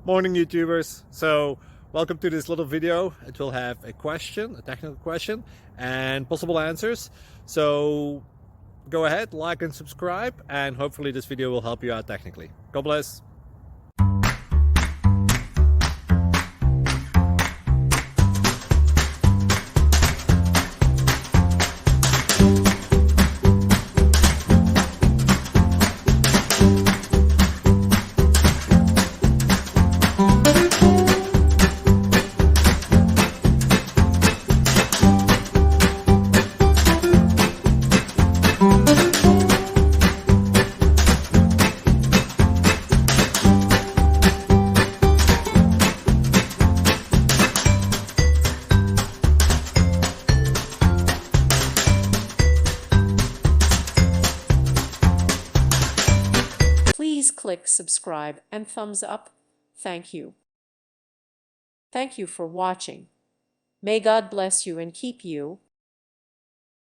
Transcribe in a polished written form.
Morning YouTubers. So welcome to this little video. It will have a question, a technical question, and possible answers. So go ahead, like and subscribe, and hopefully this video will help you out technically. God bless. Please click subscribe and thumbs up. Thank you. Thank you for watching. May God bless you and keep you.